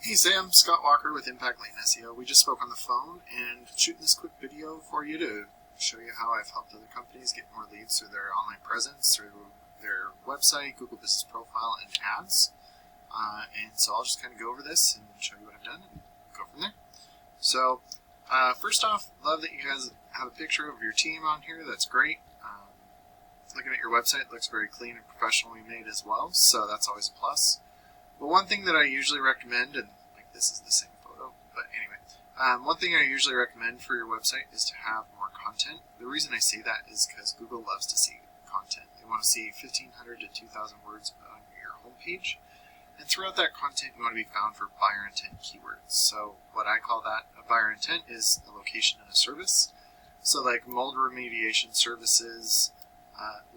Hey Sam, Scott Walker with Impact Lane SEO. We just spoke on the phone and shooting this quick video for you to show you how I've helped other companies get more leads through their online presence, through their website, Google Business Profile, and ads. And so I'll just kind of go over this and show you what I've done and go from there. So first off, love that you guys have a picture of your team on here. That's great. Looking at your website, it looks very clean and professionally made as well, so that's always a plus. But one thing that I usually recommend, and like this is the same photo, but anyway, one thing I usually recommend for your website is to have more content. The reason I say that is because Google loves to see content. They want to see 1,500 to 2,000 words on your homepage, and throughout that content you want to be found for buyer intent keywords. So what I call that a buyer intent is a location and a service. So like mold remediation services,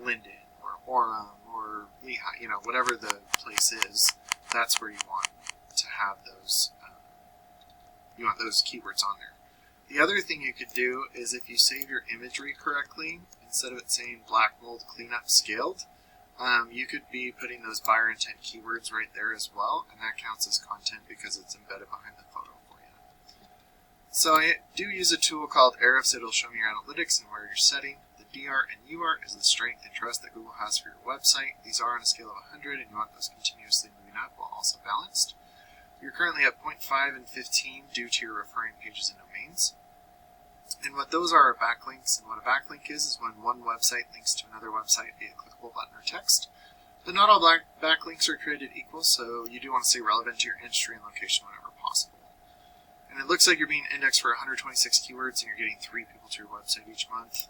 Lindon or Orem or Lehigh, whatever the place is, that's where you want to have those. You want those keywords on there. The other thing you could do is if you save your imagery correctly, instead of it saying black mold cleanup scaled, you could be putting those buyer intent keywords right there as well, and that counts as content because it's embedded behind the photo for you. So I do use a tool called Ahrefs. It'll show me your analytics and where you're setting. The DR and UR is the strength and trust that Google has for your website. These are on a scale of 100, and you want those continuously moving up while also balanced. You're currently at 0.5 and 15 due to your referring pages and domains. And what those are backlinks, and what a backlink is when one website links to another website via a clickable button or text. But not all backlinks are created equal, so you do want to stay relevant to your industry and location whenever possible. And it looks like you're being indexed for 126 keywords, and you're getting 3 people to your website each month.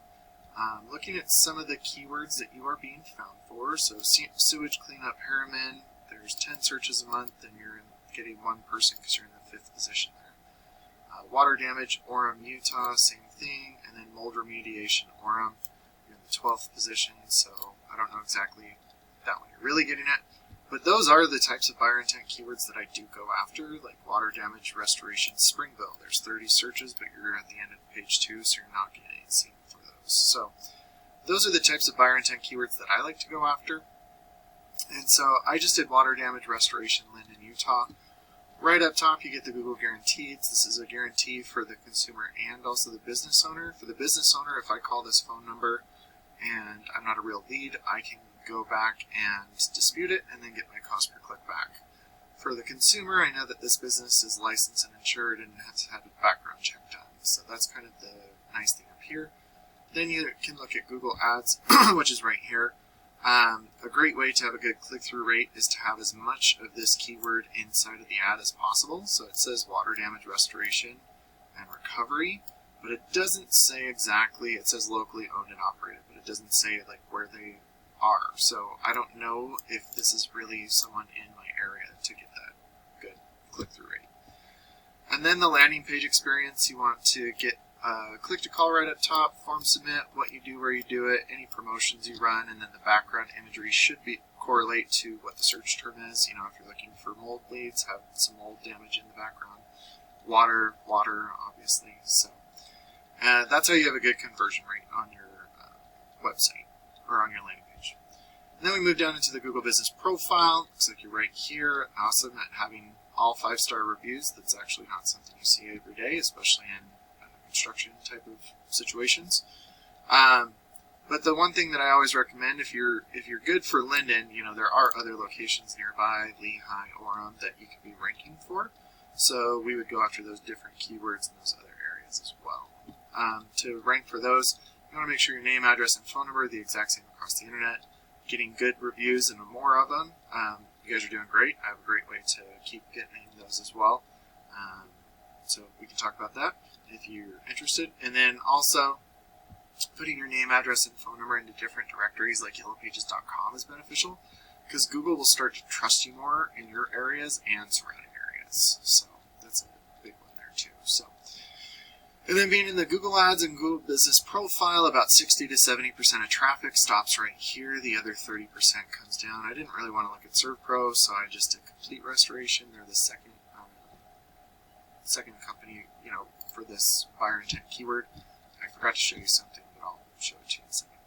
Looking at some of the keywords that you are being found for, so sewage cleanup Harriman, there's 10 searches a month, and you're getting 1 person because you're in the 5th position there. Water damage, Orem, Utah, same thing, and then mold remediation, Orem, you're in the 12th position, so I don't know exactly that one you're really getting at. But those are the types of buyer intent keywords that I do go after, like water damage, restoration, Springville. There's 30 searches, but you're at the end of page 2, so you're not getting anything for those. So those are the types of buyer intent keywords that I like to go after. And so I just did water damage, restoration, Lindon, Utah. Right up top, you get the Google Guaranteed. This is a guarantee for the consumer and also the business owner. For the business owner, if I call this phone number and I'm not a real lead, I can go back and dispute it and then get my cost per click back. For the consumer, I know that this business is licensed and insured and has had a background check done. So that's kind of the nice thing up here. Then you can look at Google Ads, which is right here. A great way to have a good click-through rate is to have as much of this keyword inside of the ad as possible. So it says water damage restoration and recovery, but it doesn't say exactly, it says locally owned and operated, but it doesn't say like where they are. So I don't know if this is really someone in my area to get that good click-through rate. And then the landing page experience, you want to get click to call right up top, form submit, what you do, where you do it, any promotions you run, and then the background imagery should correlate to what the search term is. If you're looking for mold leads, have some mold damage in the background. Water, obviously. So that's how you have a good conversion rate on your website or on your landing page. And then we move down into the Google Business Profile. Looks like you're right here. Awesome at having all 5-star reviews. That's actually not something you see every day, especially in construction type of situations. But the one thing that I always recommend, if you're good for Lindon, there are other locations nearby, Lehigh, Orem, that you could be ranking for. So we would go after those different keywords in those other areas as well. To rank for those, you want to make sure your name, address, and phone number are the exact same across the internet. Getting good reviews and more of them. You guys are doing great. I have a great way to keep getting those as well. So we can talk about that if you're interested. And then also putting your name, address, and phone number into different directories like yellowpages.com is beneficial because Google will start to trust you more in your areas and surrounding areas. So that's a big one there too. And then being in the Google Ads and Google Business Profile, about 60 to 70% of traffic stops right here. The other 30% comes down. I didn't really want to look at ServPro, so I just did Complete Restoration. They're the second company, for this buyer intent keyword. I forgot to show you something, but I'll show it to you in a second.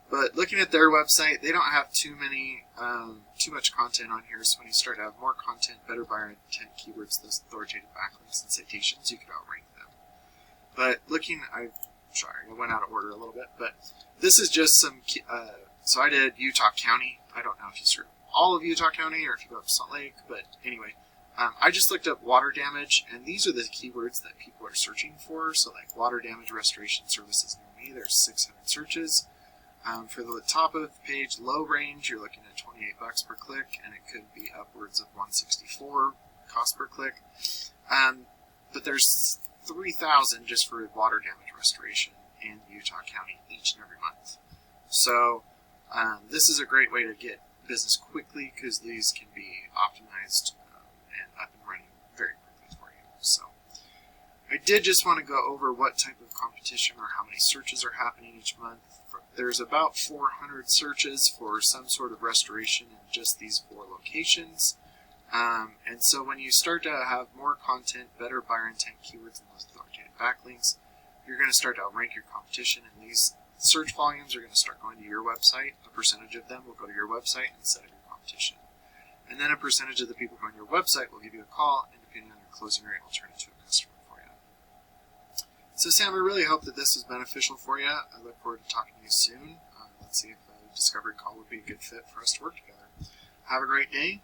But looking at their website, they don't have too much content on here. So when you start to have more content, better buyer intent keywords, those authoritative backlinks and citations, you can outrank them. But I went out of order a little bit. But this is just some. So I did Utah County. I don't know if you search all of Utah County or if you go up to Salt Lake, but anyway, I just looked up water damage, and these are the keywords that people are searching for. So like water damage restoration services near me, there's 600 searches. For the top of the page, low range, you're looking at $28 per click, and it could be upwards of $164 cost per click. But there's 3,000 just for water damage restoration in Utah County each and every month. So this is a great way to get business quickly because these can be optimized and up and running very quickly for you. So I did just want to go over what type of competition or how many searches are happening each month. There's about 400 searches for some sort of restoration in just these 4 locations. And so when you start to have more content, better buyer intent keywords, and those authoritative backlinks, you're going to start to outrank your competition, and these search volumes are going to start going to your website. A percentage of them will go to your website instead of your competition. And then a percentage of the people going to your website will give you a call, and depending on your closing rate, will turn into a customer for you. So Sam, I really hope that this is beneficial for you. I look forward to talking to you soon. Let's see if a discovery call would be a good fit for us to work together. Have a great day.